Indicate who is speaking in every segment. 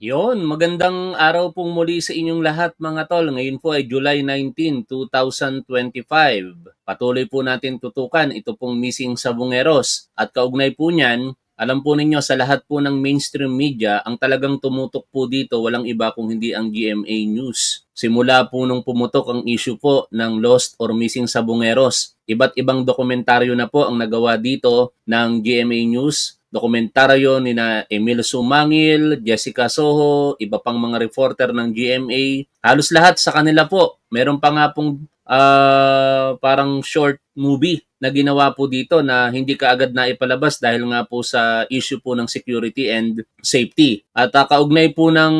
Speaker 1: Magandang araw pong muli sa inyong lahat mga tol. Ngayon po ay July 19, 2025. Patuloy po natin tutukan ito pong missing sabungeros. At kaugnay po niyan, alam po ninyo sa lahat po ng mainstream media, ang talagang tumutok po dito walang iba kung hindi ang GMA News. Simula po nung pumutok ang issue po ng lost or missing sabungeros, iba't ibang dokumentaryo na po ang nagawa dito ng GMA News. Dokumentaryo ni na Emil Sumangil, Jessica Soho, iba pang mga reporter ng GMA. Halos lahat sa kanila po. Meron pa nga pong parang short movie na ginawa po dito na hindi kaagad na ipalabas dahil nga po sa issue po ng security and safety. At kaugnay po ng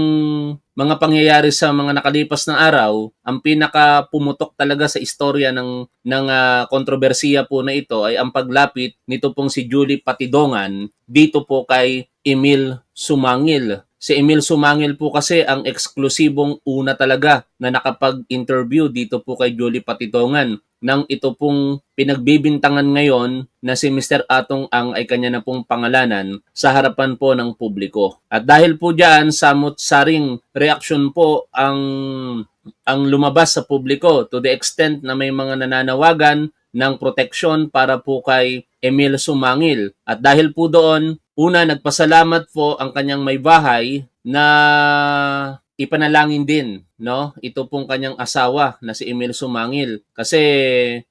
Speaker 1: mga pangyayari sa mga nakalipas na araw, ang pinaka pumutok talaga sa istorya ng kontrobersiya po na ito ay ang paglapit nito pong si Julie Patidongan dito po kay Emil Sumangil. Si Emil Sumangil po kasi ang eksklusibong una talaga na nakapag-interview dito po kay Julie Patidongan nang ito pong pinagbibintangan ngayon na si Mr. Atong Ang ay kanya na pong pangalanan sa harapan po ng publiko. At dahil po diyan, samot-saring reaksyon po ang lumabas sa publiko to the extent na may mga nananawagan ng proteksyon para po kay Emil Sumangil. At dahil po doon, una nagpasalamat po ang kanyang may bahay na ipanalangin din, no? Ito pong kanyang asawa na si Emil Sumangil kasi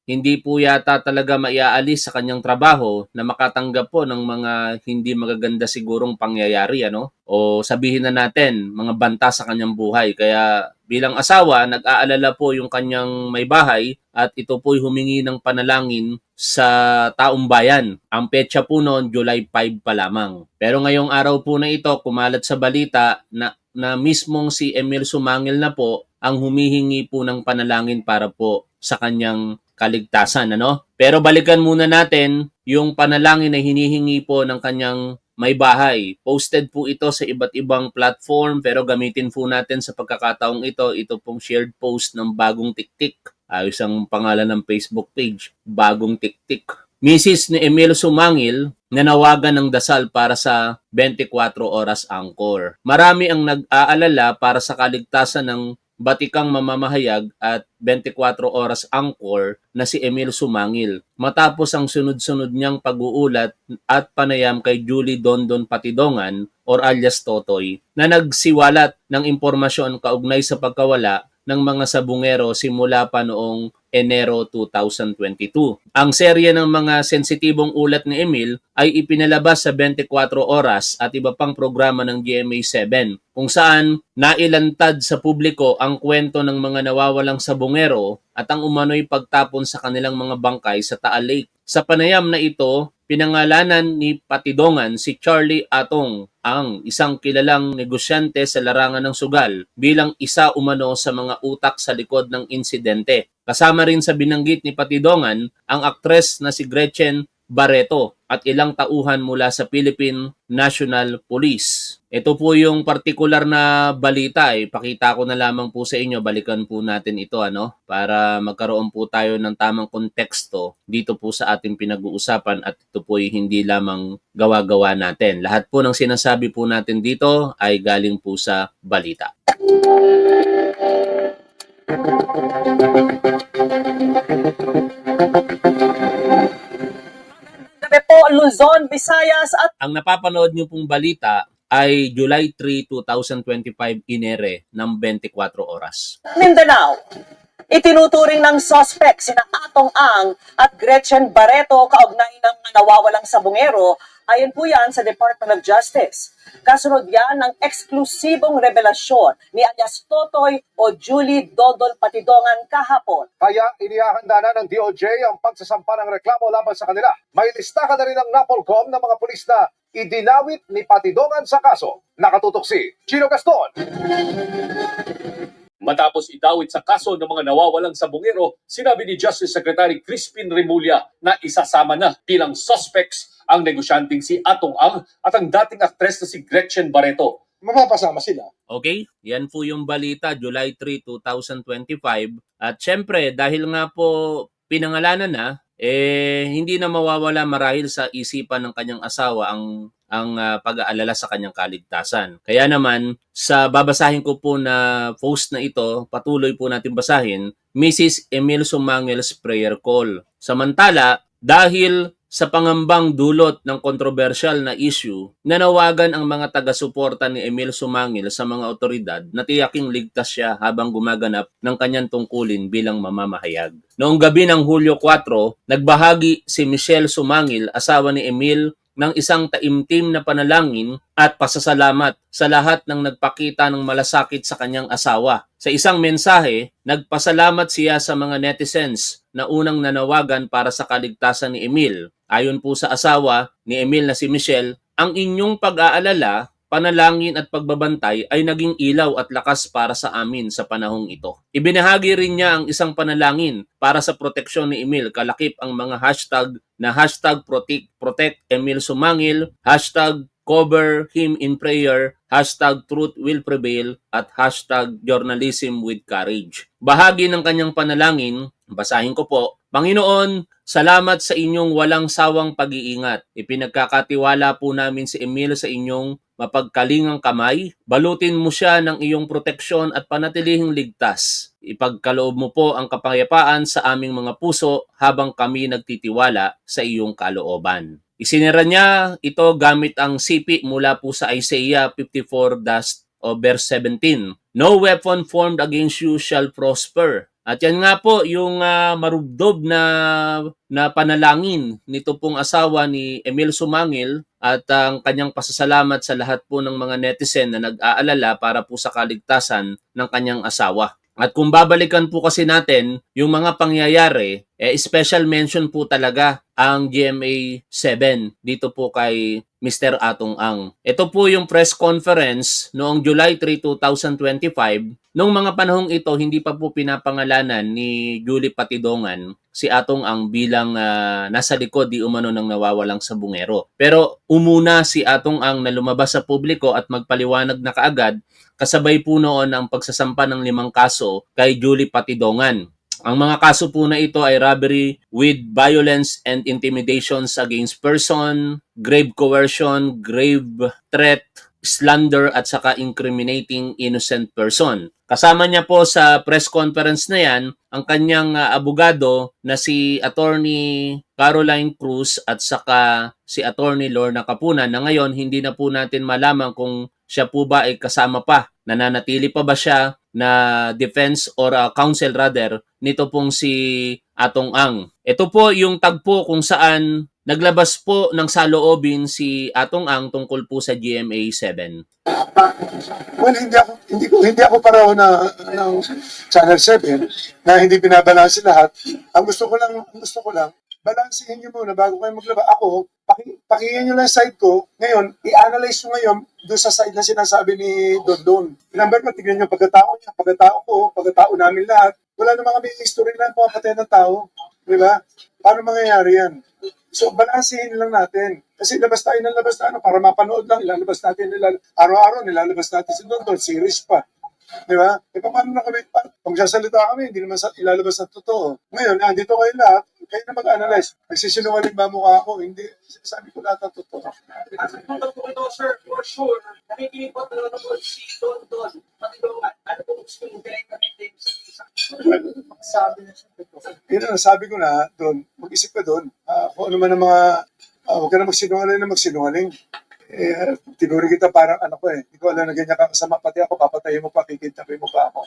Speaker 1: hindi po yata talaga maiaalis sa kanyang trabaho na makatanggap po ng mga hindi magaganda sigurong pangyayari, ano? O sabihin na natin, mga banta sa kanyang buhay. Kaya bilang asawa, nag-aalala po yung kanyang may bahay at ito po'y humingi ng panalangin sa taong bayan. Ang petsa po noon, July 5 pa lamang. Pero ngayong araw po na ito, kumalat sa balita na mismong si Emil Sumangil na po ang humihingi po ng panalangin para po sa kanyang kaligtasan, ano? Pero balikan muna natin yung panalangin na hinihingi po ng kanyang may bahay. Posted po ito sa iba't ibang platform pero gamitin po natin sa pagkakataong ito pong shared post ng Bagong Tiktik. Ayos ang pangalan ng Facebook page, Bagong Tiktik. Mrs. ni Emil Sumangil nanawagan ng dasal para sa 24 oras angkor. Marami ang nag-aalala para sa kaligtasan ng batikang mamamahayag at 24 oras angkor na si Emil Sumangil matapos ang sunod-sunod niyang pag-uulat at panayam kay Julie Dondon Patidongan or alias Totoy na nagsiwalat ng impormasyon kaugnay sa pagkawala ng mga sabungero simula pa noong Enero 2022. Ang serye ng mga sensitibong ulat ni Emil ay ipinalabas sa 24 oras at iba pang programa ng GMA7 kung saan nailantad sa publiko ang kwento ng mga nawawalang sabungero at ang umano'y pagtapon sa kanilang mga bangkay sa Taal Lake. Sa panayam na ito, pinangalanan ni Patidongan si Charlie Atong Ang, isang kilalang negosyante sa larangan ng sugal bilang isa umano sa mga utak sa likod ng insidente. Kasama rin sa binanggit ni Patidongan ang aktres na si Gretchen Barreto at ilang tauhan mula sa Philippine National Police. Ito po yung partikular na balita. Pakita ko na lamang po sa inyo, balikan po natin ito para magkaroon po tayo ng tamang konteksto dito po sa ating pinag-uusapan at ito po ay hindi lamang gawa-gawa natin. Lahat po ng sinasabi po natin dito ay galing po sa balita.
Speaker 2: Gabi po, Luzon, Visayas at...
Speaker 1: Ang napapanood niyo pong balita ay July 3, 2025 inere ng 24 oras.
Speaker 2: Mindanao. Itinuturing ng suspect sina Atong Ang at Gretchen Barreto kaugnay ng nawawalang sabungero. Ayon po yan sa Department of Justice. Kasunod yan ng eksklusibong revelasyon ni alias Totoy o Julie Dondon Patidongan kahapon.
Speaker 3: Kaya inihahanda na ng DOJ ang pagsasampa ng reklamo laban sa kanila. May listahan na rin ng NAPOLCOM ng mga pulis na idinawit ni Patidongan sa kaso. Nakatutok si Chino Gaston.
Speaker 4: Matapos idawit sa kaso ng mga nawawalang sabungero, sinabi ni Justice Secretary Crispin Remulla na isasama na bilang suspects ang negosyanteng si Atong Ang at ang dating aktres na si Gretchen Barreto.
Speaker 3: Mapapasama sila.
Speaker 1: Okay, yan po yung balita, July 3, 2025. At syempre, dahil nga po pinangalanan na, hindi na mawawala marahil sa isipan ng kanyang asawa ang pag-aalala sa kanyang kaligtasan. Kaya naman, sa babasahin ko po na post na ito, patuloy po natin basahin, Mrs. Emil Sumangel's prayer call. Samantala, dahil sa pangambang dulot ng kontrobersyal na issue, nanawagan ang mga taga-suporta ni Emil Sumangil sa mga otoridad na tiyaking ligtas siya habang gumaganap ng kanyang tungkulin bilang mamamahayag. Noong gabi ng Hulyo 4, nagbahagi si Michelle Sumangil, asawa ni Emil, ng isang taimtim na panalangin at pasasalamat sa lahat ng nagpakita ng malasakit sa kanyang asawa. Sa isang mensahe, nagpasalamat siya sa mga netizens na unang nanawagan para sa kaligtasan ni Emil. Ayon po sa asawa ni Emil na si Michelle, ang inyong pag-aalala, panalangin at pagbabantay ay naging ilaw at lakas para sa amin sa panahong ito. Ibinahagi rin niya ang isang panalangin para sa proteksyon ni Emil, kalakip ang mga hashtag na hashtag protect Emil Sumangil, hashtag cover him in prayer, hashtag truth will prevail, at hashtag journalism with courage. Bahagi ng kanyang panalangin, basahin ko po, Panginoon, salamat sa inyong walang sawang pag-iingat. Ipinagkakatiwala po namin si Emil sa inyong mapagkalingang kamay. Balutin mo siya ng iyong proteksyon at panatilihing ligtas. Ipagkaloob mo po ang kapayapaan sa aming mga puso habang kami nagtitiwala sa iyong kalooban. Isinira niya ito gamit ang sipi mula po sa Isaiah 54 verse 17. No weapon formed against you shall prosper. At yan nga po yung marubdob na panalangin nito pong asawa ni Emil Sumangil at ang kanyang pasasalamat sa lahat po ng mga netizen na nag-aalala para po sa kaligtasan ng kanyang asawa. At kung babalikan po kasi natin yung mga pangyayari, special mention po talaga ang GMA 7 dito po kay Mr. Atong Ang. Ito po yung press conference noong July 3, 2025. Noong mga panahong ito, hindi pa po pinapangalanan ni Julie Patidongan si Atong Ang bilang nasa likod di umano ng nawawalang sabungero. Pero umuna si Atong Ang na lumabas sa publiko at magpaliwanag na kaagad, kasabay po noon ang pagsasampa ng 5 kaso kay Julie Patidongan. Ang mga kaso po na ito ay robbery with violence and intimidations against person, grave coercion, grave threat, slander at saka incriminating innocent person. Kasama niya po sa press conference na yan ang kanyang abogado na si Attorney Caroline Cruz at saka si Attorney Lorna Capunan na ngayon hindi na po natin malaman kung siya po ba ay kasama pa. Nananatili pa ba siya na defense or counsel rather nito pong si Atong Ang. Ito po yung tagpo kung saan naglabas po ng saloobin si Atong Ang tungkol po sa GMA 7.
Speaker 5: Well, hindi ako pareho ng Channel 7 na hindi binabalanse lahat. Ang gusto ko lang balansehin niyo muna bago kayo maglaba. Ako, pakinggan niyo lang side ko. Ngayon, i-analyze nyo ngayon doon sa side na sinasabi ni Don. Number 1, tignan niyo pagkatao niya, pagkatao ko, pagkatao namin lahat. Wala naman kami history na pumapatay ng tao. Di ba? Paano mangyayari yan? So, balansehin lang natin. Kasi labas tayo ng labas na para mapanood lang. Ilalabas natin, araw-araw nilalabas natin si Don, series pa. Di ba? E paano na kami, pag sasalita kami, hindi naman ilalabas na totoo. Ngayon, andito kayo lahat, kayo na mag-analyze. Nagsisinungaling ba mukha ako? Hindi. Sabi ko lahat ang totoo.
Speaker 6: Ito, sir, for sure, nakikinig po nanonood si Don Patidongan. Ano po gusto yung direct na meeting sa isang
Speaker 5: Sabi na siya. Yun ang sabi ko na doon, mag-isip ka doon. Kung ano man ang mga, huwag ka na magsinungaling. Tinuri kita parang ano ko eh. Hindi ko alam na ganyan ka kasama. Pati ako, papatayin mo pa, kikintapin mo pa ako.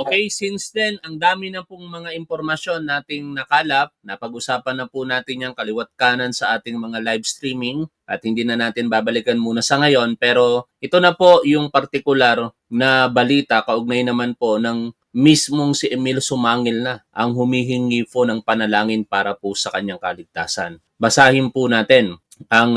Speaker 1: Okay, since then, ang dami na pong mga impormasyon nating nakalap. Napag-usapan na po natin yung kaliwat kanan sa ating mga live streaming at hindi na natin babalikan muna sa ngayon. Pero ito na po yung partikular na balita, kaugnay naman po ng mismong si Emil Sumangil na ang humihingi po ng panalangin para po sa kanyang kaligtasan. Basahin po natin ang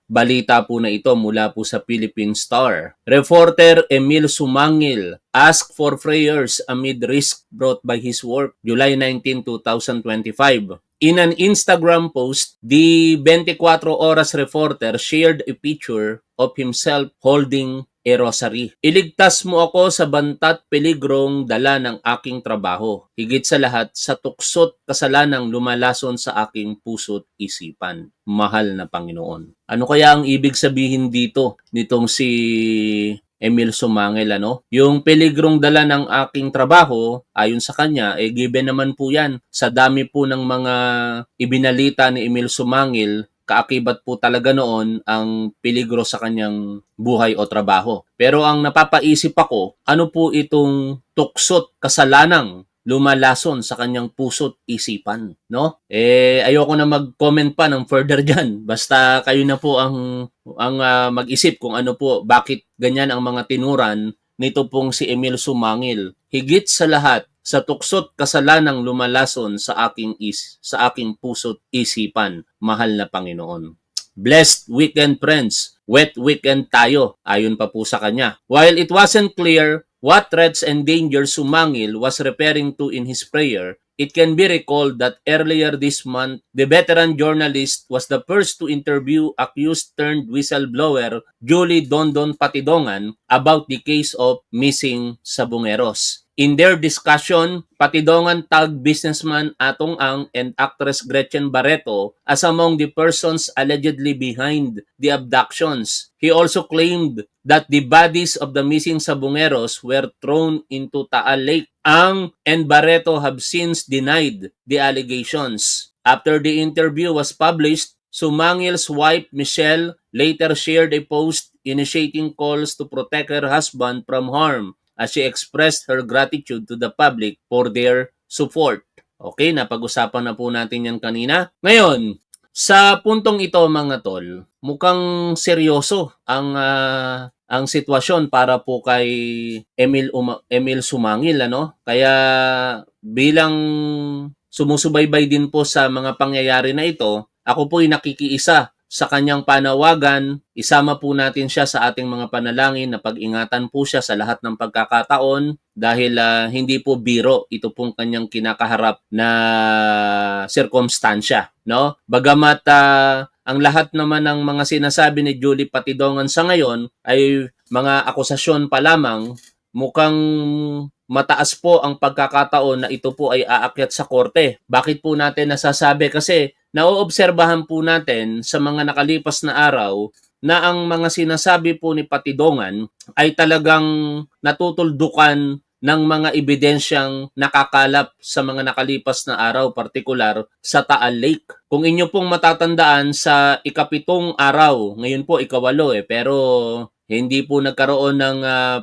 Speaker 1: balita po na ito mula po sa Philippine Star. Reporter Emil Sumangil asked for prayers amid risk brought by his work, July 19, 2025. In an Instagram post, the 24 Oras reporter shared a picture of himself holding a rosary. Iligtas mo ako sa bantat peligrong dala ng aking trabaho. Higit sa lahat, sa tuksot kasalanang lumalason sa aking puso't isipan. Mahal na Panginoon. Ano kaya ang ibig sabihin dito nitong si Emil Sumangil, ano? Yung peligrong dala ng aking trabaho, ayon sa kanya, given naman po yan. Sa dami po ng mga ibinalita ni Emil Sumangil, kaakibat po talaga noon ang peligro sa kanyang buhay o trabaho. Pero ang napapaisip ako, ano po itong tuksot kasalanang lumalason sa kanyang puso't isipan, no? Ayoko na mag-comment pa ng further diyan. Basta kayo na po ang mag-isip kung ano po, bakit ganyan ang mga tinuran nito pong si Emil Sumangil. Higit sa lahat, sa tuksot kasalanang lumalason sa aking puso't isipan, mahal na Panginoon. Blessed weekend, friends. Wet weekend tayo, ayon pa po sa kanya. While it wasn't clear what threats and dangers Sumangil was referring to in his prayer, it can be recalled that earlier this month, the veteran journalist was the first to interview accused turned whistleblower Julie Dondon Patidongan about the case of missing Sabongeros. In their discussion, Patidongan tagged businessman Atong Ang and actress Gretchen Barreto as among the persons allegedly behind the abductions. He also claimed that the bodies of the missing Sabongeros were thrown into Taal Lake. Ang and Barreto have since denied the allegations. After the interview was published, Sumangil's wife Michelle later shared a post initiating calls to protect her husband from harm as she expressed her gratitude to the public for their support. Okay, napag-usapan na po natin yan kanina. Ngayon, sa puntong ito mga tol, mukhang seryoso ang sitwasyon para po kay Emil Sumangil, ano? Kaya bilang sumusubaybay din po sa mga pangyayari na ito, ako po'y nakikiisa sa kanyang panawagan. Isama po natin siya sa ating mga panalangin na pag-ingatan po siya sa lahat ng pagkakataon dahil hindi po biro ito pong kanyang kinakaharap na sirkumstansya, no? Bagamat ang lahat naman ng mga sinasabi ni Julie Patidongan sa ngayon ay mga akusasyon pa lamang, mukhang mataas po ang pagkakataon na ito po ay aakyat sa korte. Bakit po natin nasasabi? Kasi naoobserbahan po natin sa mga nakalipas na araw na ang mga sinasabi po ni Patidongan ay talagang natutuldukan ng mga ebidensyang nakakalap sa mga nakalipas na araw, partikular sa Taal Lake. Kung inyo pong matatandaan sa ikapitong araw, ngayon po ikawalo pero hindi po nagkaroon ng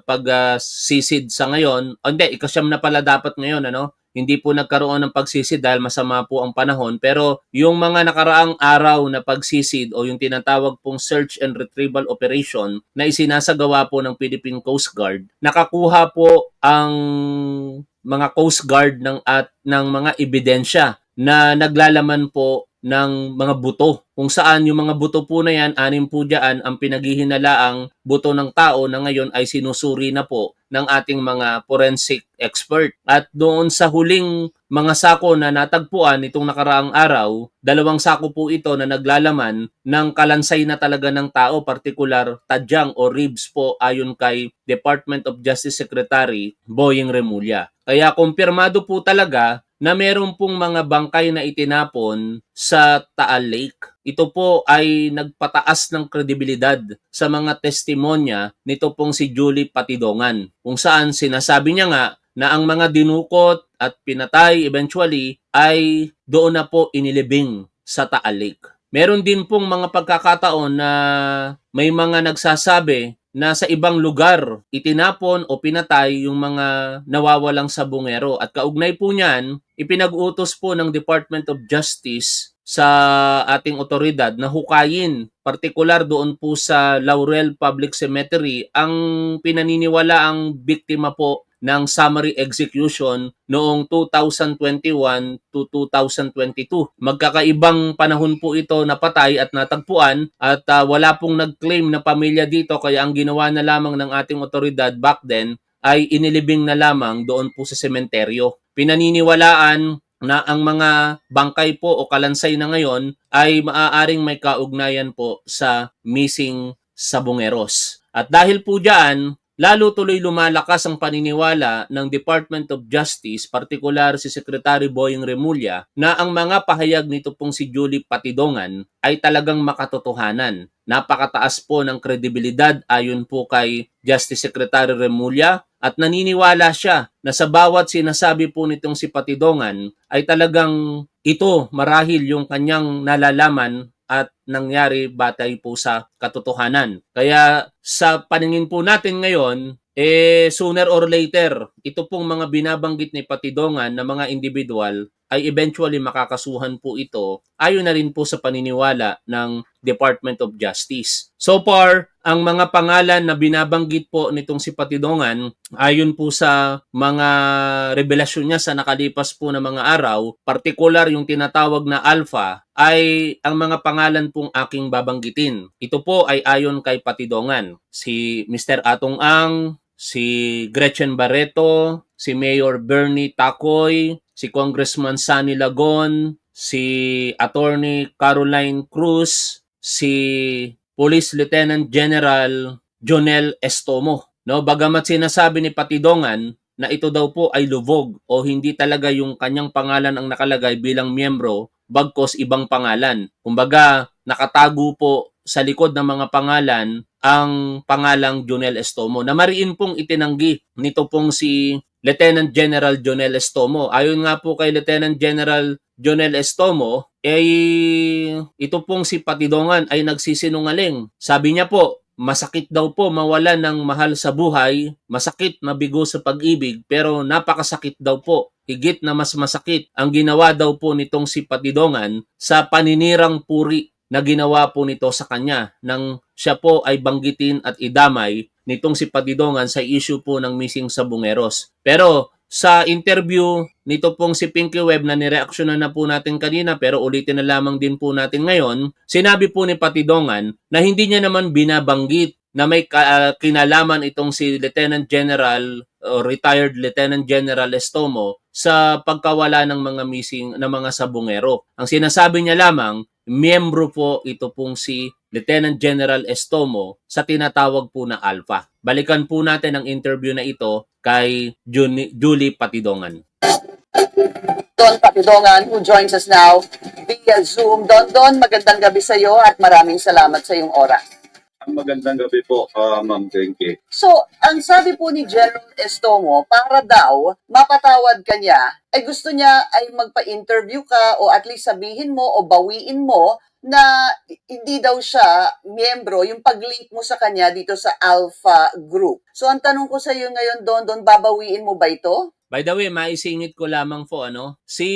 Speaker 1: pagsisid sa ngayon. Hindi, ikasyam na pala dapat ngayon, ano? Hindi po nagkaroon ng pagsisid dahil masama po ang panahon. Pero yung mga nakaraang araw na pagsisid o yung tinatawag pong search and retrieval operation na isinasagawa po ng Philippine Coast Guard, nakakuha po ang mga Coast Guard ng mga ebidensya na naglalaman po ng mga buto. Kung saan yung mga buto po na yan, 6 po dyan ang pinaghihinalaang buto ng tao na ngayon ay sinusuri na po ng ating mga forensic expert. At doon sa huling mga sako na natagpuan itong nakaraang araw, 2 sako po ito na naglalaman ng kalansay na talaga ng tao, partikular tadyang o ribs po ayon kay Department of Justice Secretary Boyeng Remulla. Kaya kumpirmado po talaga na meron pong mga bangkay na itinapon sa Taal Lake. Ito po ay nagpataas ng kredibilidad sa mga testimonya nito pong si Julie Patidongan, kung saan sinasabi niya nga na ang mga dinukot at pinatay eventually ay doon na po inilibing sa Taal Lake. Meron din pong mga pagkakataon na may mga nagsasabi na sa ibang lugar itinapon o pinatay yung mga nawawalang sabongero. At kaugnay po niyan, ipinag-utos po ng Department of Justice sa ating otoridad na hukayin, partikular doon po sa Laurel Public Cemetery, ang pinaniniwalaang biktima po ng summary execution noong 2021 to 2022. Magkakaibang panahon po ito napatay at natagpuan at wala pong nag-claim na pamilya dito, kaya ang ginawa na lamang ng ating otoridad back then ay inilibing na lamang doon po sa sementeryo. Pinaniniwalaan na ang mga bangkay po o kalansay na ngayon ay maaaring may kaugnayan po sa missing Sabongeros. At dahil po dyan, lalo tuloy lumalakas ang paniniwala ng Department of Justice, partikular si Secretary Boying Remulla, na ang mga pahayag nito pong si Julie Patidongan ay talagang makatotohanan. Napakataas po ng kredibilidad ayon po kay Justice Secretary Remulla at naniniwala siya na sa bawat sinasabi po nitong si Patidongan ay talagang ito marahil yung kanyang nalalaman at nangyari batay po sa katotohanan. Kaya sa paningin po natin ngayon, sooner or later, ito pong mga binabanggit ni Patidongan na mga individual ay eventually makakasuhan po ito ayon na rin po sa paniniwala ng Department of Justice. So far, ang mga pangalan na binabanggit po nitong si Patidongan ayon po sa mga revelasyon niya sa nakalipas po na mga araw, partikular yung tinatawag na Alpha, ay ang mga pangalan pong aking babanggitin. Ito po ay ayon kay Patidongan. Si Mr. Atong Ang, si Gretchen Barreto, si Mayor Bernie Tacoy, si Congressman Sunny Lagon, si Attorney Caroline Cruz, si Police Lieutenant General Jonel Estomo. No, bagamat sinasabi ni Patidongan na ito daw po ay lubog o hindi talaga yung kanyang pangalan ang nakalagay bilang miyembro, bagkos ibang pangalan. Kumbaga, nakatago po sa likod ng mga pangalan ang pangalang Jonel Estomo na mariin pong itinanggi nito pong si Lieutenant General Jonel Estomo. Ayon nga po kay Lieutenant General Jonel Estomo, ito pong si Patidongan ay nagsisinungaling. Sabi niya po, masakit daw po mawalan ng mahal sa buhay, masakit mabigo sa pag-ibig, pero napakasakit daw po. Higit na mas masakit ang ginawa daw po nitong si Patidongan sa paninirang puri na ginawa po nito sa kanya nang siya po ay banggitin at idamay nitong si Patidongan sa issue po ng missing Sabongeros. Pero sa interview nito pong si Pinky Web na nireaksyonan na po natin kanina pero ulitin na lamang din po natin ngayon, sinabi po ni Patidongan na hindi niya naman binabanggit na may kinalaman itong si Lieutenant General o retired Lieutenant General Estomo sa pagkawala ng mga missing na mga sabongero. Ang sinasabi niya lamang, miyembro po ito pong si Lieutenant General Estomo sa tinatawag po na Alpha. Balikan po natin ang interview na ito kay Julie Patidongan.
Speaker 2: Don Patidongan, who joins us now via Zoom. Don, magandang gabi sa iyo at maraming salamat sa iyong oras.
Speaker 7: Magandang gabi po, Ma'am Tenke.
Speaker 2: So, ang sabi po ni General Estomo, para daw mapatawad ka niya, ay gusto niya ay magpa-interview ka o at least sabihin mo o bawiin mo na hindi daw siya miyembro, yung pag-link mo sa kanya dito sa Alpha Group. So, ang tanong ko sa iyo ngayon, Don, babawiin mo ba ito?
Speaker 1: By the way, maisingit ko lamang po si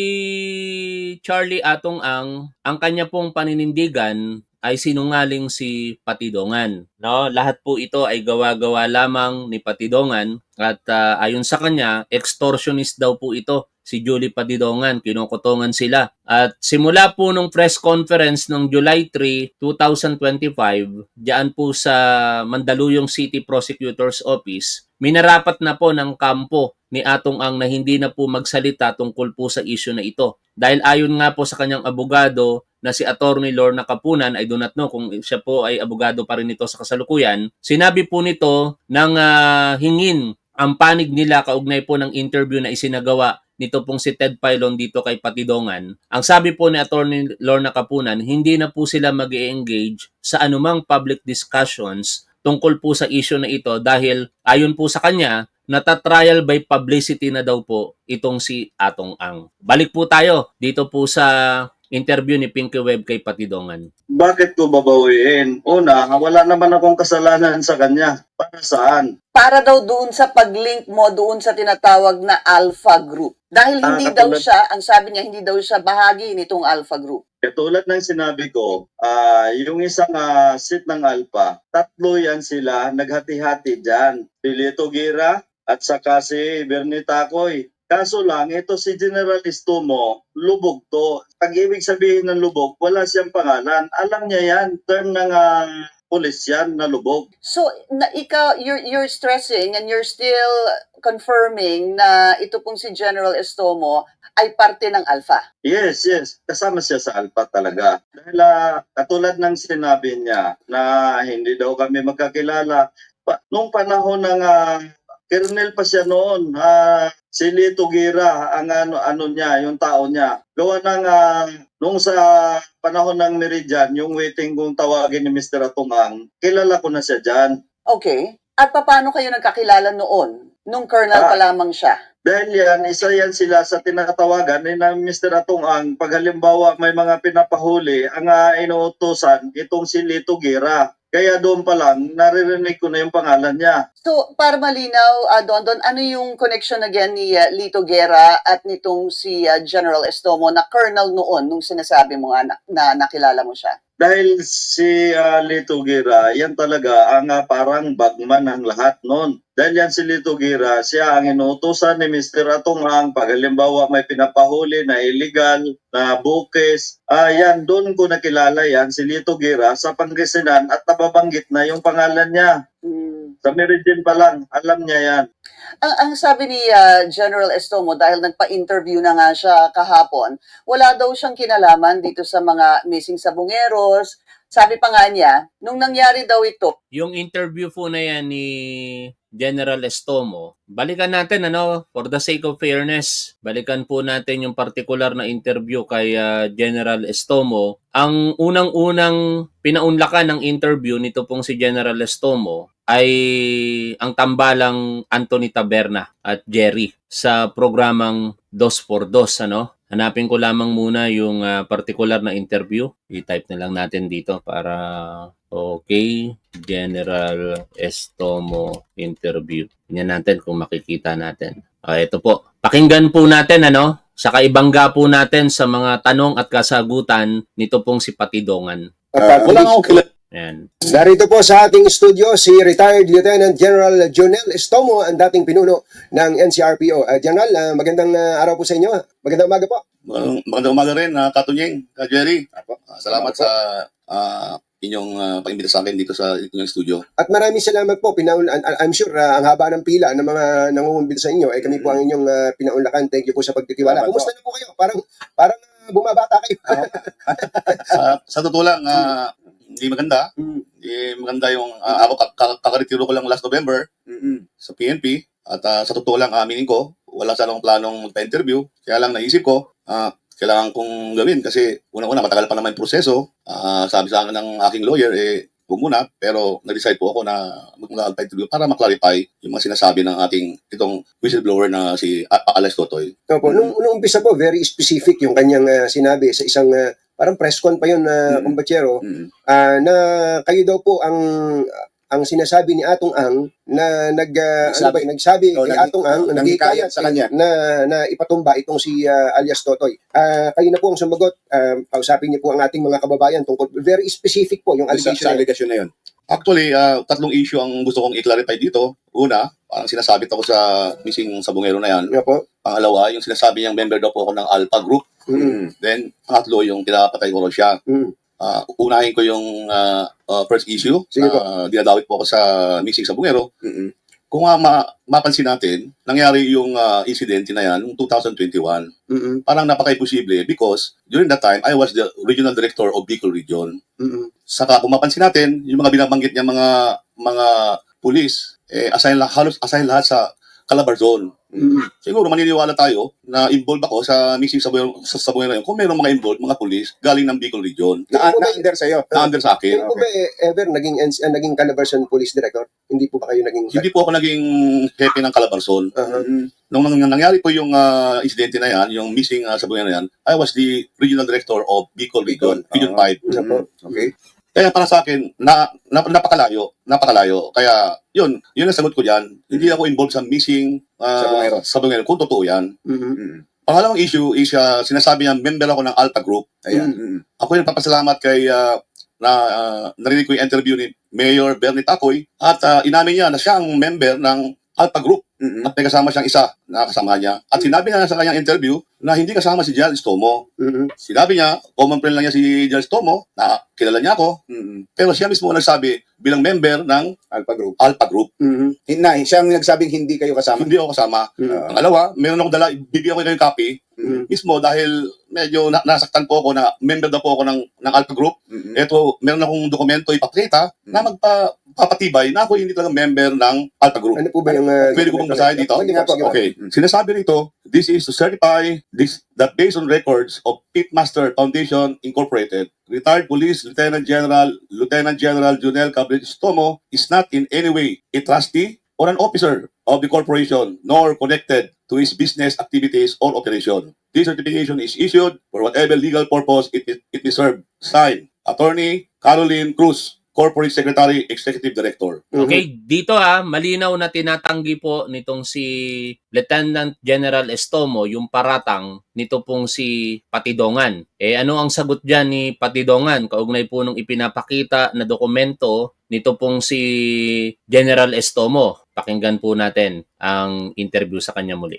Speaker 1: Charlie Atong ang kanya pong paninindigan ay sinungaling si Patidongan. No, lahat po ito ay gawa-gawa lamang ni Patidongan at ayon sa kanya, extortionist daw po ito si Julie Patidongan, kinukutungan sila. At simula po nung press conference ng July 3, 2025, diyan po sa Mandaluyong City Prosecutor's Office, minarapat na po ng kampo ni Atong Ang na hindi na po magsalita tungkol po sa issue na ito. Dahil ayon nga po sa kanyang abogado na si Attorney Lorna Capunan, I do not know kung siya po ay abogado pa rin ito sa kasalukuyan, sinabi po nito nang hingin ang panig nila kaugnay po ng interview na isinagawa nito pong si Ted Filon dito kay Patidongan. Ang sabi po ni Attorney Lorna Capunan, hindi na po sila mag-e-engage sa anumang public discussions tungkol po sa issue na ito dahil ayon po sa kanya, nata-trial by publicity na daw po itong si Atong Ang. Balik po tayo dito po sa interview ni Pinky Web kay Patidongan.
Speaker 7: Bakit ko babawiin? Una, wala naman akong kasalanan sa kanya. Para saan?
Speaker 2: Para daw doon sa pag-link mo doon sa tinatawag na Alpha Group. Dahil hindi daw
Speaker 7: katulad-
Speaker 2: siya, ang sabi niya, hindi daw siya bahagi nitong Alpha Group.
Speaker 7: Katulad ng sinabi ko, yung isang seat ng Alpha, tatlo yan sila, naghati-hati dyan. Si Lito Gira at saka si Bernie Tacoy. Kaso lang, ito si General Estomo, lubog to. Pag ibig sabihin ng lubog, wala siyang pangalan. Alam niya yan, term ng pulis yan na lubog.
Speaker 2: So, you're stressing and you're still confirming na ito pong si General Estomo ay parte ng Alpha.
Speaker 7: Yes, yes. Kasama siya sa Alpha talaga. Dahil katulad ng sinabi niya na hindi daw kami magkakilala. Nung panahon ng Colonel pa siya noon, si Lito Gira, ang ano niya, yung tao niya. Gawa ng nung sa panahon ng Meridian, yung waiting kung tawagin ni Mr. Atungang, kilala ko na siya dyan.
Speaker 2: Okay. At paano kayo nagkakilala noon? Nung colonel pa lamang siya?
Speaker 7: Dahil isa yan sila sa tinatawagan ni na Mr. Atungang, pag halimbawa may mga pinapahuli, ang inuutosan itong si Lito Gira. Kaya doon pa lang, naririnig ko na yung pangalan niya.
Speaker 2: So, para malinaw, Dondon, ano yung connection again ni Lito Guerra at nitong si General Estomo na colonel noon nung sinasabi mo nga na nakilala mo siya?
Speaker 7: Dahil si Lito Gira, yan talaga ang parang bagman ng lahat noon. Dahil yan si Lito Gira, siya ang inuutosan ni Mr. Atungang pag halimbawa may pinapahuli na illegal, na bukes. Yan, doon ko nakilala yan, si Lito Gira sa Pangasinan at nababanggit na yung pangalan niya. Sa Meridian pa lang, alam niya yan.
Speaker 2: Ang sabi ni General Estomo, dahil nagpa-interview na nga siya kahapon, wala daw siyang kinalaman dito sa mga missing sabungeros. Sabi pa nga niya, nung nangyari daw ito,
Speaker 1: Yung interview po na yan ni General Estomo, balikan natin for the sake of fairness, balikan po natin yung particular na interview kay General Estomo. Ang unang-unang pinaunlakan ng interview nito pong si General Estomo ay ang tambalang Anthony Taberna at Jerry sa programang 2x2, Hanapin ko lamang muna yung particular na interview. I-type na lang natin dito para okay, General Estomo interview. Tingnan natin kung makikita natin. Ito po. Pakinggan po natin sa kaibangga po natin sa mga tanong at kasagutan nito pong si Patidongan.
Speaker 8: Wala akong kilala.
Speaker 1: Ayan.
Speaker 8: Narito po sa ating studio si retired Lieutenant General Jonel Estomo, ang dating pinuno ng NCRPO. General, magandang araw po sa inyo. Magandang umaga po.
Speaker 9: Magandang umaga rin, Katunyeng, Jerry. Salamat sa inyong pag-imbita sa akin dito sa inyong studio.
Speaker 8: At maraming salamat po. I'm sure ang haba ng pila ng mga nangungumbida sa inyo ay kami po ang inyong pinaunlakan. Thank you po sa pagtitiwala. Kumusta na po kayo? Parang bumabata kayo.
Speaker 9: Sa totoo lang, hindi maganda. Hindi maganda yung ako kakaretiro ko lang last November sa PNP. At sa totoo lang, aminin ko, wala sa akong planong magpa-interview. Kaya lang naisip ko, kailangan kong gawin kasi unang-una matagal pa naman yung proseso. Sabi sa akin ng aking lawyer, huwag muna, pero nag-decide po ako na mag-interview para maklarify yung mga sinasabi ng ating itong whistleblower na si Alex Totoy.
Speaker 8: Opo, nung umpisa po, very specific yung kanyang sinabi sa isang parang press con pa yun na kumbatsero, na kayo daw po ang sinasabi ni Atong Ang na nagsabi kay Atong Ang na nagkikayat sa kanya na ipatumba itong si alias Totoy. Kayo na po ang sumagot. Kausapin niyo po ang ating mga kababayan tungkol very specific po yung allegation na yun.
Speaker 9: Actually, tatlong issue ang gusto kong i-clarify dito. Una, parang sinasabit ako sa missing sabungero na yan.
Speaker 8: Opo.
Speaker 9: Pangalawa, yung sinasabi niyang member daw po ako ng Alpha Group. Then, pangatlo, yung pinapatay ko raw siya. Unahin ko yung first issue.
Speaker 8: Sige po.
Speaker 9: Dinadawit po ako sa missing sabungero. Kung mapansin natin, nangyari yung incident na yan noong 2021. Parang napaka-imposible because during that time, I was the regional director of Bicol Region. Saka kung mapansin natin, yung mga binabanggit niya mga pulis, halos assign lahat sa Calabar Zone. Siguro maniniwala tayo na involved ako sa missing sabungero yun. Kung mayroong mga involved, mga pulis, galing ng Bicol Region.
Speaker 8: Na-under sa'yo?
Speaker 9: Na-under sa akin.
Speaker 8: Hindi po ba ever naging Calabarzon Police Director? Hindi po ba kayo naging...
Speaker 9: Hindi po ako naging hepe ng Calabarzon. Nung nangyari po yung insidente na yan, yung missing sabungero na yan, I was the regional director of Bicol Region, Region 5.
Speaker 8: Okay.
Speaker 9: Kaya para sa akin, napakalayo. Kaya yun ang sagot ko diyan. Hindi ako involved sa missing sabungero kung totoo yan. Pangalawang issue is sinasabi niya member ako ng Alpha Group. Ako yung papasalamat kay narinig ko yung interview ni Mayor Bernie Tacoy at inamin niya na siya ang member ng Alpha Group. at may kasama siyang isa na kasama niya. At sinabi niya sa kanyang interview na hindi kasama si Gerald Estomo. Sinabi niya, common friend lang niya si Gerald Estomo, na kilala niya ako, pero siya mismo nagsabi bilang member ng Alpha Group.
Speaker 10: Siya ang nagsabing hindi kayo kasama.
Speaker 9: Hindi ako kasama. Pangalawa, meron akong dala, bibigyan ko kayo ng copy, mismo dahil medyo nasaktan po ako na member na po ako ng Alpha Group. Ito, meron akong dokumento ipakita na magpapatibay na ako hindi talaga member ng Alpha Group.
Speaker 8: Ano po ba yung...
Speaker 9: Pwede ko bang basahin dito?
Speaker 8: Sige po, sige po.
Speaker 9: Okay. Sinasabi rito, this is to certify that based on records of Pitmaster Foundation Incorporated, retired Police Lieutenant General Junel Cabrera Estomo is not in any way a trustee or an officer of the corporation, nor connected to his business activities or operation. This certification is issued for whatever legal purpose it may serve. Signed, Attorney Caroline Cruz, Corporate Secretary, Executive Director.
Speaker 1: Okay, dito malinaw na tinatanggi po nitong si Lieutenant General Estomo yung paratang nito pong si Patidongan. Ano ang sagot diyan ni Patidongan? Kaugnay po nung ipinapakita na dokumento nito pong si General Estomo. Pakinggan po natin ang interview sa kanya muli.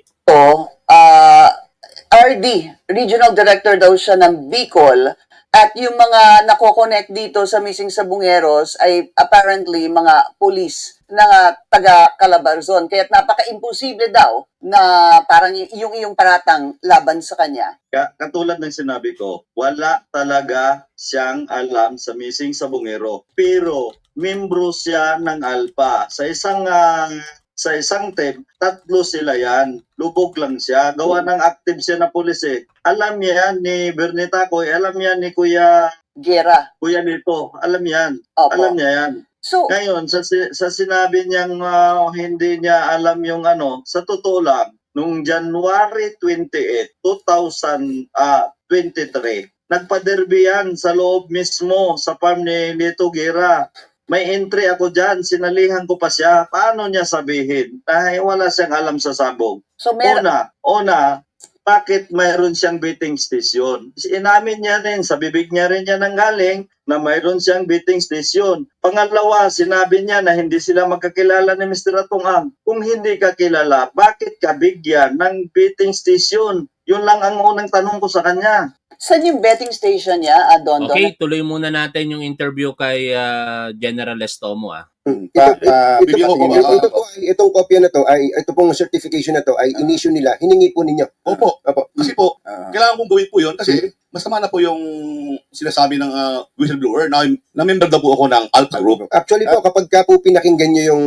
Speaker 2: RD, Regional Director daw siya ng Bicol. At yung mga nako-connect dito sa Missing Sabungeros ay apparently mga police na taga Calabarzon. Kaya napaka-imposible daw na parang yung iyong paratang laban sa kanya.
Speaker 7: Katulad ng sinabi ko, wala talaga siyang alam sa Missing Sabungero. Pero membro siya ng Alpha. Sa isang team, 3 sila yan. Lubog lang siya. Gawa ng active siya na pulis eh. Alam yan ni Bernita Koy, alam yan ni Kuya Nito. Alam yan.
Speaker 2: Opo.
Speaker 7: Alam niya yan.
Speaker 2: So,
Speaker 7: Ngayon, sa sinabi niyang hindi niya alam yung sa totoo lang, nung January 28, 2023, nagpa-derby yan sa loob mismo sa farm ni Lito Guerra. May entry ako dyan, sinalihan ko pa siya. Paano niya sabihin? Dahil wala siyang alam sa sabog.
Speaker 2: so
Speaker 7: Una, bakit mayroon siyang betting station? Inamin niya rin, sa bibig niya rin niya nanggaling na mayroon siyang betting station. Pangalawa, sinabi niya na hindi sila magkakilala ni Mr. Atong. Kung hindi ka kilala, bakit ka bigyan ng betting station? Yun lang ang unang tanong ko sa kanya.
Speaker 2: saan yung betting station niya, Don?
Speaker 1: Okay, tuloy muna natin yung interview kay General Estomo.
Speaker 8: Itong kopya na to ay ito pong certification na to ay in-issue nila, hiningi po ninyo.
Speaker 9: Opo. Kasi po, kailangan kong gawin po yun kasi masama na po yung sinasabi ng whistleblower na member daw po ako ng Alpha Group.
Speaker 8: Actually po, kapag ka po pinakinggan nyo yung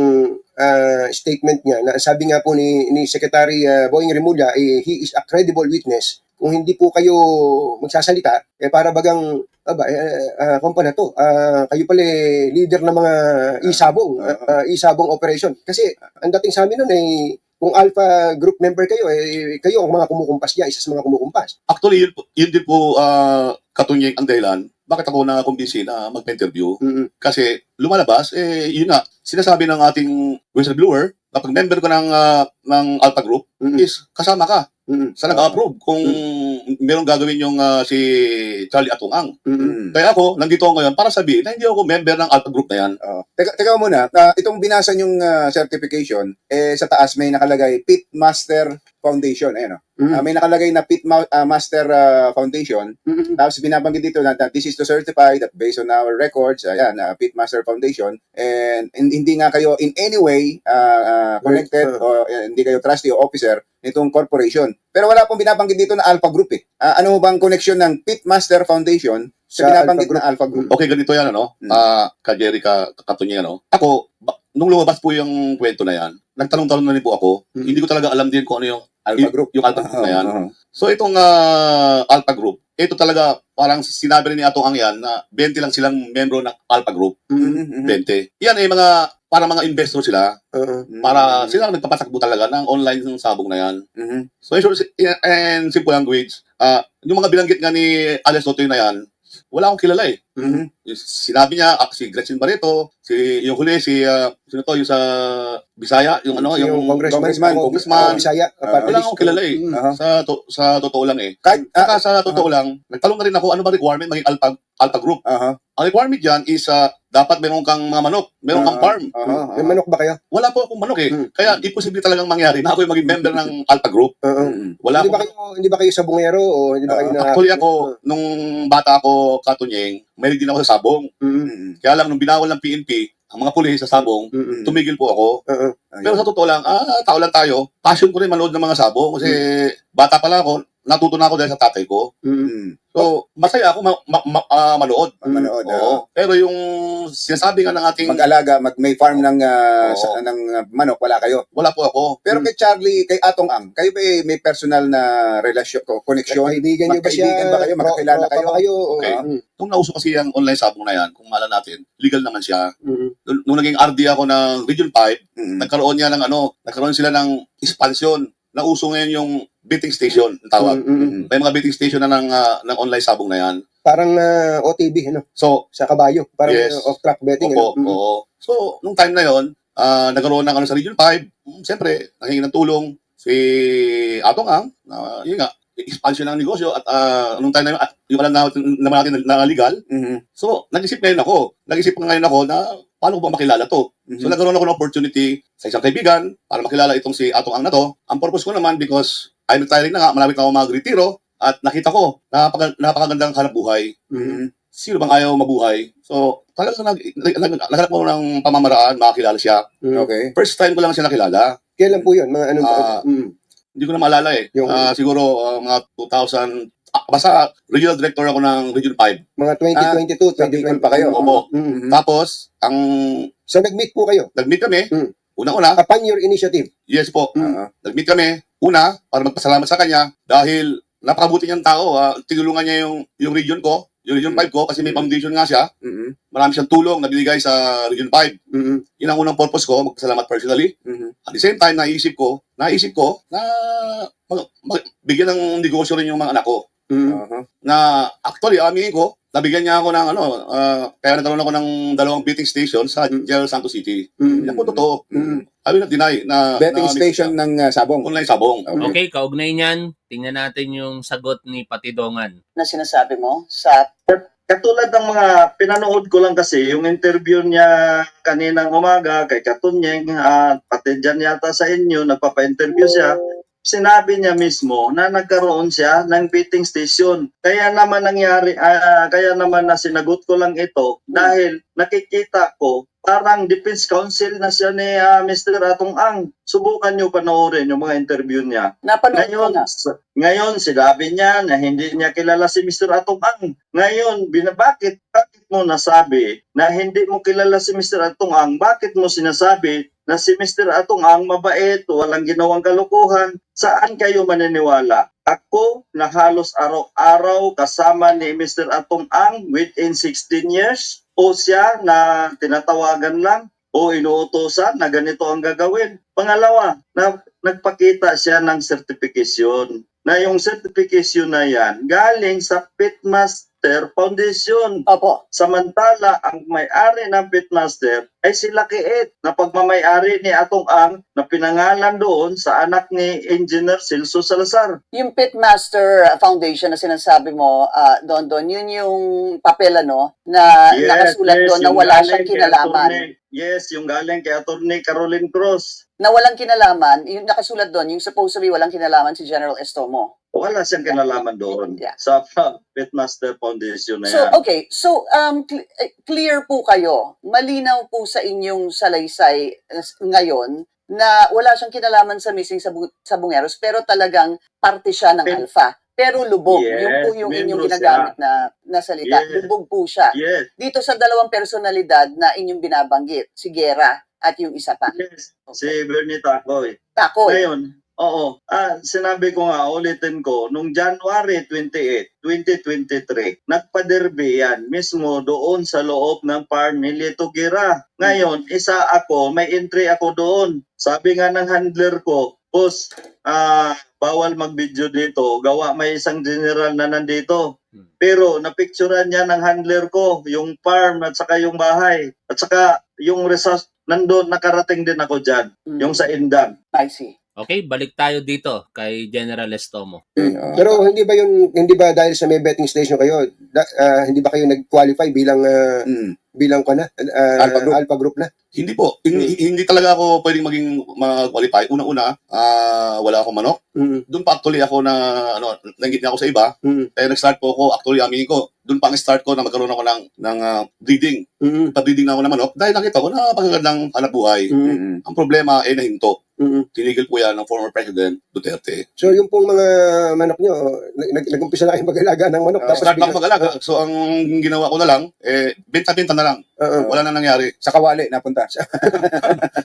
Speaker 8: statement niya, na sabi nga po ni Secretary Boying Remulla, he is a credible witness. Kung hindi po kayo magsasalita, para bagang, kumpa na to, kayo pala leader ng mga isabong operation. Kasi ang dating sa amin nun kung Alpha Group member kayo, kayo ang mga kumukumpas niya, isa sa mga kumukumpas.
Speaker 9: Actually, yun din po katunying ang dahilan bakit ako na-kumbinsi na magpa-interview. Kasi lumalabas, yun nga, sinasabi ng ating whistleblower, kapag member ko ng Alpha Group, is kasama ka. Sa nag-approve kung merong gagawin yung si Charlie Atong. Kaya ako, nandito ako ngayon para sabihin na hindi ako member ng Alpha Group na yan.
Speaker 10: Teka muna, itong binasa yung certification, sa taas may nakalagay Pitmaster Foundation. Ayan, may nakalagay na Pitmaster Foundation. Tapos binabanggit dito na this is to certify that based on our records, Pitmaster Foundation, and hindi nga kayo in any way connected o hindi kayo trustee o officer nitong corporation. Pero wala pong binabanggit dito na Alpha Group ano mo bang connection ng Pitmaster Foundation sa binabanggit na Alpha Group?
Speaker 9: Okay, ganito yan, ka-Jerry, katunying, Ako, nung lumabas po yung kwento na yan, nagtanong-tanong na rin po ako, hindi ko talaga alam din kung ano yung
Speaker 10: Alpha Group.
Speaker 9: Yung Alpha Group na yan. So itong Alpha Group, ito talaga parang sinabi rin ni Atong yan na 20 lang silang membro ng Alpha Group. 20. Yan para mga investor sila. Para sila nagpapatakbo talaga ng online ng sabong na yan. So in simple language, yung mga bilanggit nga ni Alex Sotoy na yan, wala akong kilala eh.
Speaker 10: Mhm.
Speaker 9: Sinabi niya, si Gretchen Barreto, yung huli, sino to, yung sa Bisaya, yung ano,
Speaker 8: Yung
Speaker 10: congressman,
Speaker 9: congressman.
Speaker 8: Bisaya,
Speaker 9: wala akong kilala eh.
Speaker 10: Aha.
Speaker 9: Sa totoo lang eh.
Speaker 10: Kahit,
Speaker 9: Saka sa totoo lang, nagtanong na rin ako, ano ba requirement maging Alpha Group?
Speaker 10: aha.
Speaker 9: Ang requirement dyan is dapat meron kang mga manok, meron kang farm.
Speaker 8: May manok ba kayo?
Speaker 9: Wala po akong manok eh.
Speaker 8: Hmm.
Speaker 9: Kaya imposible talagang mangyari na ako yung maging member ng Alpha Group. Wala
Speaker 8: Hindi ba
Speaker 9: akong...
Speaker 8: hindi ba kayo sabungero o hindi ba kayo na
Speaker 9: Actually ako, nung bata ako, Katunyeng, may din ako sa sabong. Kaya lang, nung binawal ng PNP, ang mga pulis sa sabong, tumigil po ako. Pero sa totoo lang, tao lang tayo. Passion ko rin manood ng mga sabong kasi bata pa lang ako, natuto na ako dahil sa tatay ko. So, masaya ako manood.
Speaker 10: Manood.
Speaker 9: Oo. Pero yung sinasabi nga ng ating...
Speaker 10: Mag-alaga, may farm ng
Speaker 9: Oo.
Speaker 10: ng manok, wala kayo.
Speaker 9: Wala po ako.
Speaker 10: Pero kay Charlie, kay Atong Ang, kayo ba may personal na relasyon, connection?
Speaker 8: kaibigan niyo ba siya?
Speaker 10: Magkaibigan ba kayo? Magkakilala
Speaker 8: Tropa
Speaker 10: kayo?
Speaker 8: ba kayo?
Speaker 9: Okay. Nung nauso kasi ang online sabong na yan, kung maalala natin, legal naman siya.
Speaker 8: Mm.
Speaker 9: Nung naging RD ako ng Region 5,
Speaker 10: Mm.
Speaker 9: nagkaroon sila ng expansion. Nauso ngayon yung betting station, ang tawag. May mga betting station na ng online sabong na yan.
Speaker 8: Parang OTB, ano?
Speaker 9: So,
Speaker 8: Sa kabayo. Parang
Speaker 9: Yes.
Speaker 8: off-track betting.
Speaker 9: opo,
Speaker 8: ano?
Speaker 9: oo. So, nung time na yon, nagkaroon ng sa Region 5, siyempre, nanghingi ng tulong si Atong Ang, yun nga, expansion ng negosyo at nung time na yun, yung alam naman natin na legal. So, nag-isip ngayon ako na paano ko ba makilala to? So, nagkaroon ako ng opportunity sa isang kaibigan para makilala itong si Atong Ang na to. Ang purpose ko naman because I'm retiring na nga, malapit na ako mag-retiro at nakita ko, napakagandang hanap buhay. Sino bang ayaw mabuhay? So, talagang naghanap ko ng pamamaraan, makakilala siya.
Speaker 10: Okay.
Speaker 9: First time ko lang siya nakilala.
Speaker 8: Kailan po yun? Mga anong
Speaker 9: Hindi ko na maalala eh.
Speaker 8: Yung-
Speaker 9: Siguro mga 2000, basta regional director ako ng Region 5.
Speaker 8: mga 2022,
Speaker 10: Nag-icon pa kayo.
Speaker 9: Opo.
Speaker 8: Mm.
Speaker 9: Tapos,
Speaker 8: So nag-meet po kayo
Speaker 9: nag-meet kami.
Speaker 8: Mm.
Speaker 9: Una-una,
Speaker 8: upon your initiative.
Speaker 9: yes po.
Speaker 10: Ah,
Speaker 9: Nag-meet kami. Una, para magpasalamat sa kanya dahil napakabuti niyang tao. Tinulungan niya yung region ko, yung Region 5 ko, kasi may foundation nga siya. Marami siyang tulong na binigay sa Region 5. Yun ang unang purpose ko, magpasalamat personally. At the same time, naisip ko na bigyan ng negosyo rin yung mga anak ko. Na actually, aminin ko, nabigyan niya ako ng kaya nagkaroon ako ng 2 betting station sa General Santos City. Yan po totoo. I will not deny na
Speaker 10: Betting station ng sabong.
Speaker 9: online sabong.
Speaker 1: Okay, kaugnay niyan, tingnan natin yung sagot ni Patidongan.
Speaker 2: Na sinasabi mo sa
Speaker 7: Katulad ng mga pinanood ko lang kasi, yung interview niya kaninang umaga kay Katunyeng, pati dyan yata sa inyo, nagpapa-interview siya, sinabi niya mismo na nagkaroon siya ng betting station. Kaya naman kaya naman na sinagot ko lang ito dahil nakikita ko parang defense counsel na siya ni Mr. Atong Ang. Subukan niyo panoorin yung mga interview niya.
Speaker 2: napanood ko na.
Speaker 7: Ngayon, sinabi niya na hindi niya kilala si Mr. Atong Ang. Ngayon, bakit mo nasabi na hindi mo kilala si Mr. Atong Ang? Bakit mo sinasabi na si Mr. Atong Ang mabait, walang ginawang kalukuhan? Saan kayo maniniwala? Ako na halos araw-araw kasama ni Mr. Atong Ang within 16 years? O siya na tinatawagan lang? O inuutosan na ganito ang gagawin? Pangalawa, na nagpakita siya ng certification. Na yung certification na yan galing sa Pitmaster Foundation.
Speaker 2: Opo.
Speaker 7: Samantala, ang may-ari ng Pitmaster ay si Lakiit na pagmamay-ari ni Atong Ang na pinangalan doon sa anak ni Engineer Celso Salazar.
Speaker 2: Yung Pitmaster Foundation na sinasabi mo, Don, yun yung papel na nakasulat doon na
Speaker 7: yung
Speaker 2: wala
Speaker 7: galing
Speaker 2: siyang
Speaker 7: kay
Speaker 2: kinalaman.
Speaker 7: Yung galing kay Atty. Caroline Cruz.
Speaker 2: Na walang kinalaman, yung nakasulat doon, yung supposedly walang kinalaman si General Estomo.
Speaker 7: Wala siyang kinalaman doon
Speaker 2: Yeah.
Speaker 7: sa Pitmaster Foundation na
Speaker 2: So,
Speaker 7: yan.
Speaker 2: okay. So, clear po kayo. Malinaw po sa inyong salaysay ngayon na wala siyang kinalaman sa missing sabungeros pero talagang parte siya ng Alpha. Pero lubog.
Speaker 7: Yes,
Speaker 2: Yun po yung inyong
Speaker 7: membro
Speaker 2: ginagamit na salita.
Speaker 7: Yes.
Speaker 2: Lubog po siya.
Speaker 7: Yes.
Speaker 2: Dito sa 2 personalidad na inyong binabanggit, si Guerra at yung isa pa.
Speaker 7: Yes. Si Bernie Tacoy.
Speaker 2: Takoy.
Speaker 7: Ngayon, sinabi ko nga, ulitin ko, nung January 28, 2023, nagpa-derby yan mismo doon sa loob ng farm ni Lito Guerra. Ngayon, may entry ako doon. Sabi nga ng handler ko, Boss, bawal mag-video dito. Gawa may isang general na nandito. Pero napicturean niya ng handler ko, yung farm at saka yung bahay. At saka yung resource, nandun, nakarating din ako dyan. Yung sa Indan.
Speaker 2: I see.
Speaker 1: Okay, balik tayo dito kay General Estomo.
Speaker 8: Pero hindi ba dahil sa may betting station kayo, hindi ba kayo nag-qualify bilang bilang Alpha Group na?
Speaker 9: Hindi po. Hindi talaga ako pwedeng maging mag-qualify. Una-una, wala akong manok. Doon pa actually ako na, nanggit niya ako sa iba. Kaya nag-start po ako, actually aminin ko, doon pa ang start ko na magkaroon ako ng breeding. Pa-breeding na ako ng manok dahil nakita ko na pagkagandang hanap buhay. Ang problema ay nahinto. Tinigil po yan ng former President Duterte.
Speaker 8: So yung pong mga manok nyo, nag-umpisa na kayong mag-alaga ng manok.
Speaker 9: Start na ako mag-alaga. So ang ginawa ko na lang, benta-benta na lang. Wala na nangyari.
Speaker 10: Sa Kawali, napunta.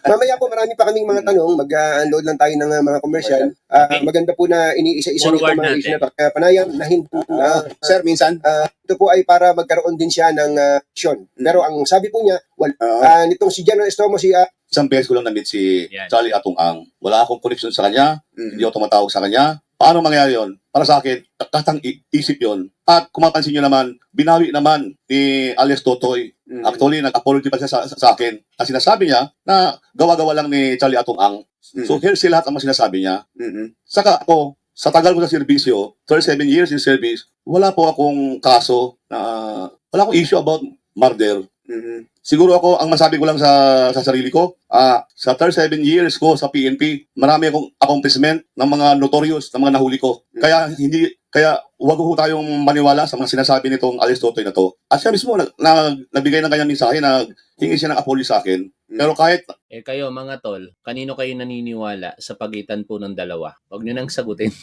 Speaker 8: Mamaya po, marami pa kaming mga tanong. Mag-unload lang tayo ng mga commercial. Maganda po na iniisa-isa nito
Speaker 1: Forward
Speaker 8: mga
Speaker 1: natin.
Speaker 8: issue na to. Panayam na hinto
Speaker 10: Sir, minsan,
Speaker 8: ito po ay para magkaroon din siya ng aksyon. Pero ang sabi po niya, nitong si General Estomo,
Speaker 9: Isang beses ko lang na-meet si
Speaker 1: Yan.
Speaker 9: Charlie Atong Ang. Wala akong connection sa kanya. Hindi ako tumatawag sa kanya. Paano mangyari yon? Para sa akin, katang isip yon. At kung mapansin nyo naman, binawi naman ni alias Totoy. Actually, nag-apology pa siya sa akin. At sinasabi niya na gawa-gawa lang ni Charlie Atong Ang. So, hearsay lahat ang mga sinasabi niya. Saka ako, sa tagal ko sa serbisyo, 37 years in service, wala po akong kaso na, wala akong issue about murder. Siguro ako, ang masabi ko lang sa sarili ko, sa 37 years ko sa PNP, marami akong accomplishment ng mga notorious, ng mga nahuli ko. Kaya wag ho tayong maniwala sa mga sinasabi nitong alias Totoy na to. At siya mismo, nagbigay ng kanyang mensahe na hingi siya ng apology sa akin. Pero kahit
Speaker 1: Kayo mga tol, kanino kayo naniniwala sa pagitan po ng dalawa? Huwag nyo nang sagutin.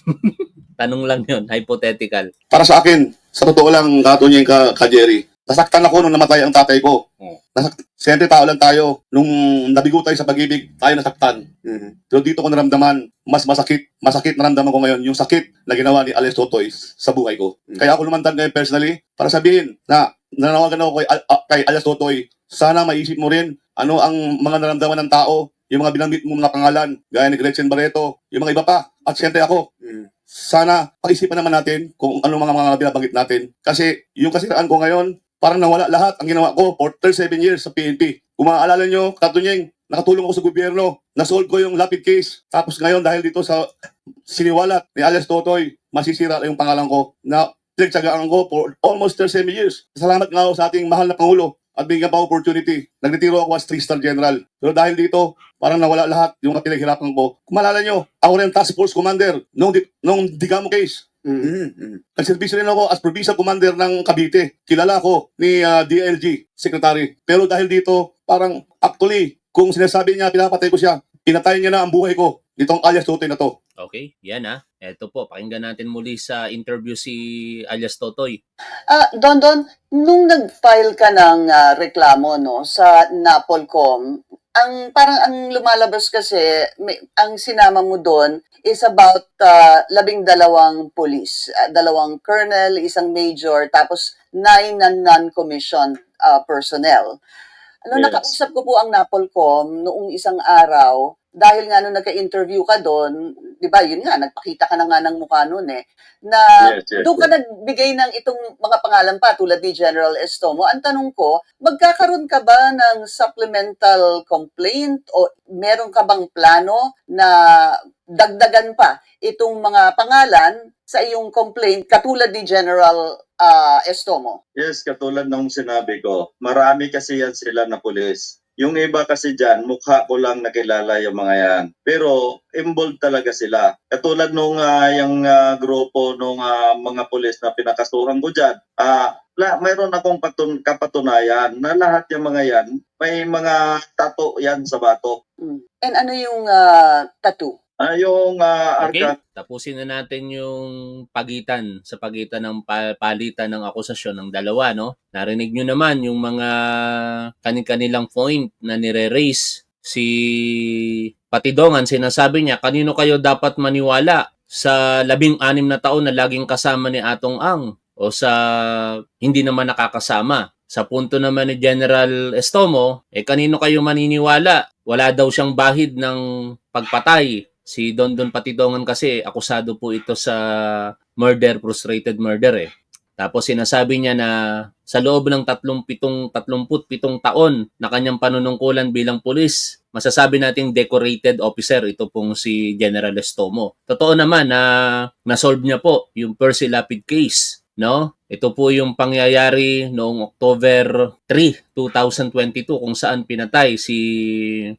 Speaker 1: Tanong lang yun, hypothetical.
Speaker 9: para sa akin, sa totoo lang, katunyeng ka Jerry, nasaktan ako nung namatay ang tatay ko. Siyempre tao lang tayo. Nung nabigo tayo sa pag-ibig, tayo nasaktan. Pero dito ko naramdaman, mas masakit naramdaman ko ngayon yung sakit na ginawa ni alias Totoy sa buhay ko. Kaya ako lumantan ngayon personally para sabihin na nanawagan ako kay alias Totoy, sana maisip mo rin ano ang mga naramdaman ng tao, yung mga binanggit mo mga pangalan, gaya ni Gretchen Barreto, yung mga iba pa, at siyempre ako. Sana pag-isipan naman natin kung ano mga binabanggit natin. Kasi yung kasiraan ko ngayon, parang nawala lahat ang ginawa ko for 37 years sa PNP. Kung maaalala nyo, Katunyeng, nakatulong ako sa gobyerno, nasolve ko yung lapid case. Tapos ngayon, dahil dito sa siniwalat ni alias Totoy, masisira yung pangalan ko na pinagtsagaan ko for almost 37 years. Salamat nga ako sa ating mahal na Pangulo at bigyan pa opportunity. Nagretiro ako as 3-star general. Pero dahil dito, parang nawala lahat yung pinaghirapan ko. Kung maalala nyo, ako rin task force commander nung Digamo case. Nagservisyo rin ako as provincial commander ng Cavite. Kilala ko ni DLG secretary. Pero dahil dito, parang actually, kung sinasabi niya pinapatay ko siya, pinatay niya na ang buhay ko nitong alias Totoy na to.
Speaker 1: Okay, yan Eto po, pakinggan natin muli sa interview si alias Totoy.
Speaker 2: Don, nung nag-file ka ng reklamo no sa Napolcom, ang lumalabas kasi ang sinama mo doon is about 12 police, 2 colonel, 1 major, tapos 9 na non-commissioned personnel.
Speaker 7: Yes.
Speaker 2: Nakausap ko po ang Napolcom noong isang araw dahil nga nung nagka-interview ka doon, 'di ba? Yun nga, nagpakita ka na nga ng mukha noon na
Speaker 7: Yes.
Speaker 2: doon ka nagbigay ng itong mga pangalan pa tulad ni General Estomo. Ang tanong ko, magkakaroon ka ba ng supplemental complaint o meron ka bang plano na dagdagan pa itong mga pangalan sa iyong complaint katulad ni General Estomo?
Speaker 7: Yes, katulad nung sinabi ko, marami kasi yan sila na pulis. Yung iba kasi dyan, mukha ko lang nakilala yung mga yan. Pero involved talaga sila. Katulad nung yung grupo nung mga pulis na pinakasuhan ko dyan, mayroon akong kapatunayan na lahat yung mga yan, may mga tattoo yan sa bato.
Speaker 2: And ano yung tattoo?
Speaker 7: Yung
Speaker 1: Okay,
Speaker 7: arka,
Speaker 1: tapusin na natin yung pagitan ng palitan ng akusasyon ng dalawa, no? Narinig nyo naman yung mga kanilang point na nire-raise si Patidongan. Sinasabi niya, kanino kayo dapat maniwala sa 16 na taon na laging kasama ni Atong Ang o sa hindi naman nakakasama? Sa punto naman ni General Estomo, kanino kayo maniniwala? Wala daw siyang bahid ng pagpatay Si Dondon Patidongan kasi akusado po ito sa murder, frustrated murder eh. Tapos sinasabi niya na sa loob ng 37 taon na kanyang panunungkulan bilang pulis, masasabi nating decorated officer ito pong si General Estomo. Totoo naman na na-solve niya po yung Percy Lapid case, no? Ito po yung pangyayari noong October 3, 2022 kung saan pinatay si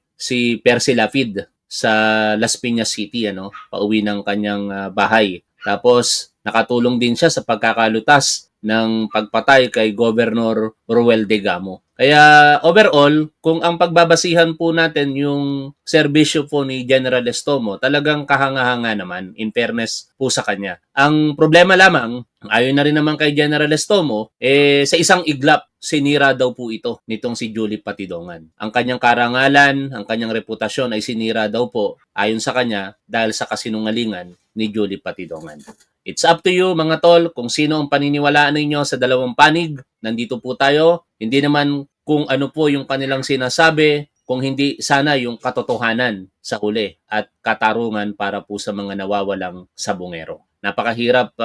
Speaker 1: Percy Lapid sa Las Piñas City, pauwi ng kanyang bahay. Tapos nakatulong din siya sa pagkakalutas ng pagpatay kay Governor Ruel de Gamo. Kaya overall, kung ang pagbabasihan po natin yung serbisyo po ni General Estomo, talagang kahanga-hanga naman, in fairness po sa kanya. Ang problema lamang, ayon na rin naman kay General Estomo, sa isang iglap, sinira daw po ito nitong si Julie Patidongan. Ang kanyang karangalan, ang kanyang reputasyon ay sinira daw po, ayon sa kanya, dahil sa kasinungalingan ni Julie Patidongan. It's up to you mga tol kung sino ang paniniwalaan ninyo sa dalawang panig. Nandito po tayo. Hindi naman kung ano po yung kanilang sinasabi, kung hindi sana yung katotohanan sa huli at katarungan para po sa mga nawawalang sabungero. Napakahirap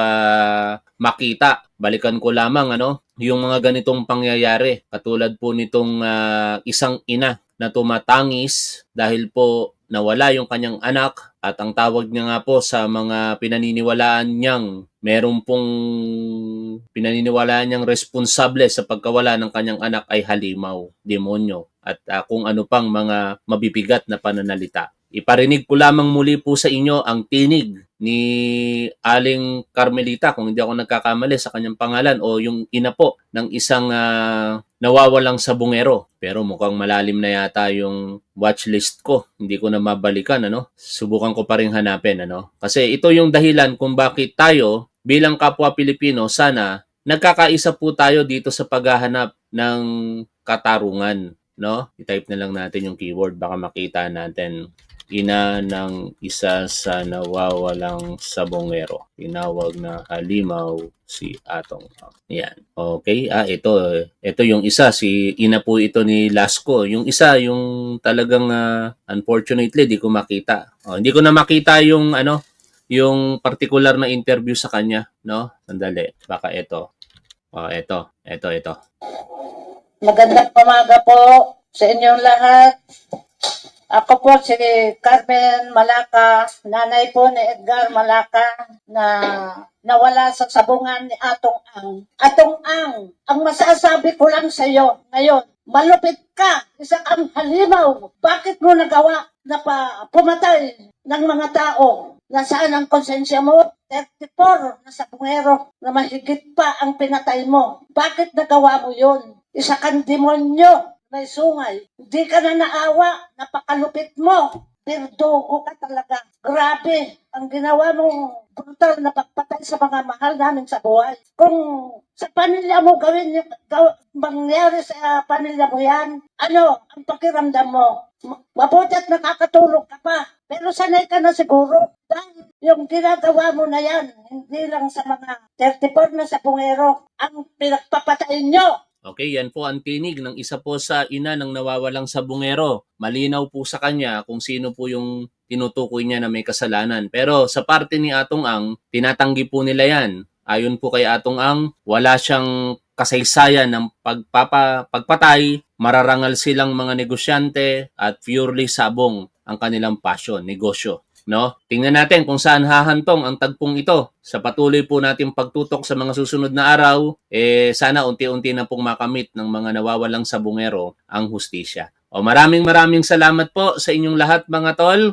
Speaker 1: makita. Balikan ko lamang yung mga ganitong pangyayari. Katulad po nitong isang ina na tumatangis dahil po nawala yung kanyang anak at ang tawag niya nga po sa mga pinaniniwalaan niyang pinaniniwalaan niyang responsable sa pagkawala ng kanyang anak ay halimaw, demonyo at kung ano pang mga mabibigat na pananalita. Iparinig ko lamang muli po sa inyo ang tinig ni Aling Carmelita, kung hindi ako nagkakamali sa kanyang pangalan, o yung ina po ng isang nawawalang sabungero. Pero mukhang malalim na yata yung watchlist ko. Hindi ko na mabalikan, Subukan ko pa rin hanapin, Kasi ito yung dahilan kung bakit tayo bilang kapwa Pilipino sana nagkakaisa po tayo dito sa paghahanap ng katarungan, I-type na lang natin yung keyword, baka makita natin. Ina ng isa sa nawawalang sabongero. Tinawag na halimaw si Atong. Yan. Okay. Ito yung isa. Si ina po ito ni Lasco. Yung isa, yung talagang unfortunately, di ko makita. Hindi ko na makita yung yung particular na interview sa kanya. Sandali. Baka ito. Ito.
Speaker 11: Magandang umaga po sa inyong lahat. Ako po si Carmen Malaca, nanay po ni Edgar Malaca na nawala sa sabungan ni Atong Ang. Atong Ang, ang masasabi ko lang sa iyo ngayon, malupit ka, isa kang halimaw. Bakit mo nagawa na pumatay ng mga tao? Nasaan ang konsensya mo? 34 na sabungero na mahigit pa ang pinatay mo. Bakit nagawa mo yun? Isa kang demonyo. May sungay. Hindi ka na naawa. Napakalupit mo. Birdugo ka talaga. Grabe. Ang ginawa mong brutal na pagpatay sa mga mahal namin sa buhay. Kung sa pamilya mo mangyari sa pamilya mo yan, ang pakiramdam mo? Mabuti at nakakatulog ka pa. Pero sanay ka na siguro. Dahil yung ginagawa mo na yan, hindi lang sa mga 34 na sabungero ang pinagpapatay nyo.
Speaker 1: Okay, yan po ang tinig ng isa po sa ina ng nawawalang sabungero. Malinaw po sa kanya kung sino po yung tinutukoy niya na may kasalanan. Pero sa parte ni Atong Ang, tinatanggi po nila yan. Ayon po kay Atong Ang, wala siyang kasaysayan ng pagpatay, mararangal silang mga negosyante at purely sabong ang kanilang passion, negosyo. Tingnan natin kung saan hahantong ang tagpong ito. Sa patuloy po nating pagtutok sa mga susunod na araw, sana unti-unti na pong makamit ng mga nawawalang sabungero ang hustisya. Maraming salamat po sa inyong lahat mga tol.